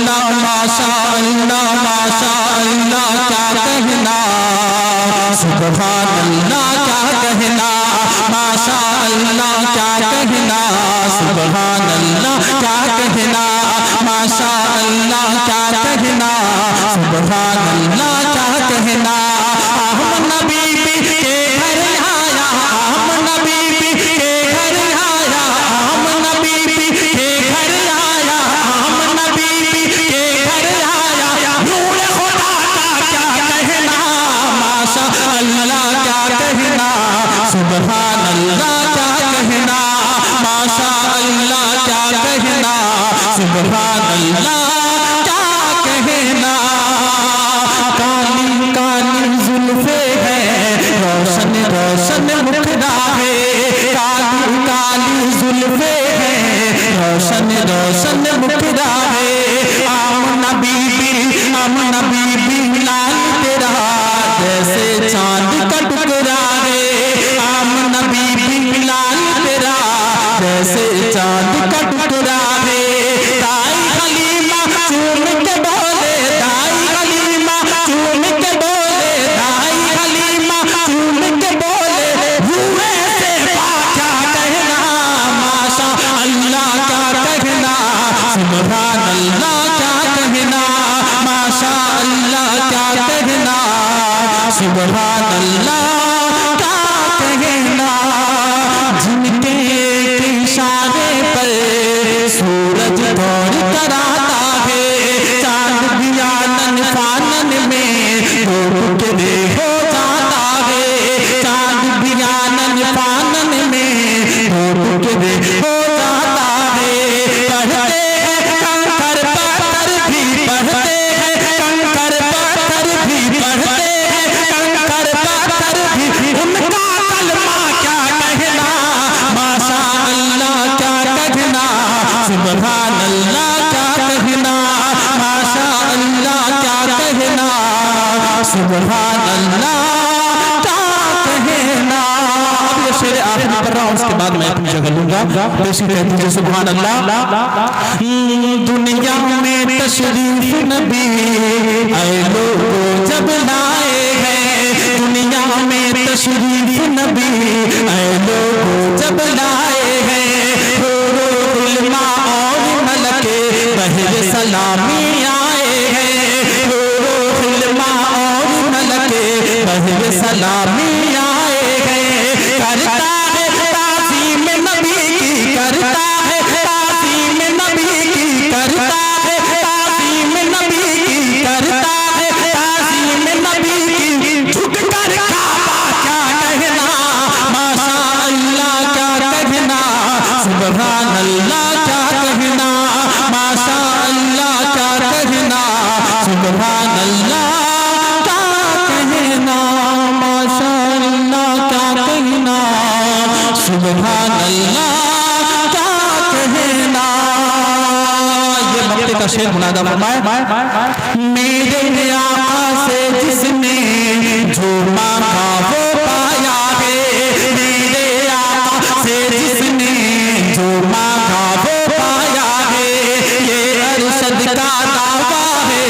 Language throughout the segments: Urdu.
اللہ ماشاء اللہ ماشاء اللہ کیا کہنا سبحان اللہ کیا کہنا ماشاء اللہ کیا کہنا سبحان اللہ کیا کہنا ماشاء اللہ کیا کہنا سبحان اللہ کیا کہنا ہم نبی کے گھر آیا ہم نبی کے گھر آیا ہم نبی کے گھر آیا ہم نبی کے گھر آیا نور خدا کا کیا کہنا ماشاء اللہ کیا کہنا سبحان اللہ کیا کہنا ماشاء اللہ کیا کہنا سبحان اللہ کیا کہنا کالی کالی زلفیں ہیں روشن روشن مکھڑا ہے کالی کالی زلفیں ہیں روشن روشن مکھڑا ہے آمنہ بی بی لال تیرا جیسے چاند کا ٹکڑا ہے آمنہ بی بی لال تیرا جیسے چاند کا ٹکڑا ہے دائی حلیمہ چوم کے بولے دائی حلیمہ چوم کے بولے دائی حلیمہ چوم کے بولے روئے سے کیا کہنا ماشاء اللہ کیا کہنا سبحان اللہ کیا کہنا ماشاء اللہ کیا کہنا سبحان اللہ کیا کہنا جن کے اشارے پر سورج دور کر آتا ہے چاند بھی آنن فانن میں ڈوب کے ہو جاتا ہے چاند بھی آنن فانن میں ڈوب کے ہو جاتا ہے پڑھتے ہیں کنکر پتھر بھی پڑھتے ہیں کنکر پتھر بھی پڑھتے ہیں کنکر پتھر بھی ان کا کلمہ کیا کہنا ماشاء اللہ کیا کہنا سبحان اللہ کیا کہنا ماشاء اللہ کیا کہنا سبحان اللہ کیا کہنا اب یہ شعر آخری پڑھ رہا ہوں اس کے بعد میں اپنی جگہ لوں گا بیسی کہتی ہے سبحان اللہ دنیا میں تشریف نبی اے لوگو جب لائے ہیں دنیا میں تشریف نبی اے لوگو جب لائے ہیں علماء اور ملکے بہر سلامی آئے ہیں علماء اور ملکے بہر سلامی آئے ہیں کرتا ہے تعظیم نبی کی کرتا ہے تعظیم نبی کی کرتا ہے تعظیم نبی کی کرتا ہے تعظیم نبی کی جھک کر کعبہ کیا کہنا ماشاء اللہ کیا کہنا سبحان اللہ کیا کہنا ماشاء اللہ کیا کہنا سبحان اللہ کیا کہنا ماشاء اللہ کیا کہنا سبحان اللہ کیا کہنا یہ مقطع کا شعر منادہ فرمائے میرے آقا سے جس نے جو مانگا وہ پایا ہے میرے آقا سے جس نے جو مانگا وہ پایا ہے یہ ارشد کا دعویٰ ہے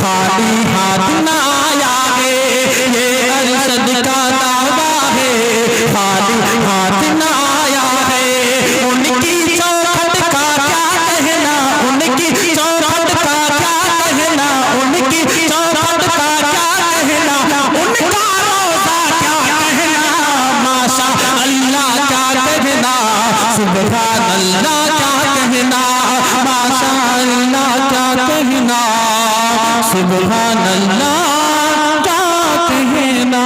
خالی ہاتھ نہ آیا ہے یہ ارشد کا دعویٰ ہے خالی ہاتھ نہ آیا ہے ان کی چوکھٹ کا کیا کہنا ان کی چوکھٹ کا کیا کہنا ان کی چوکھٹ کا کیا کہنا ان کا روزہ کیا کہنا ماشاء اللہ کیا کہنا سبحان اللہ کیا کہنا ماشاء اللہ کیا کہنا سبحان اللہ کیا کہنا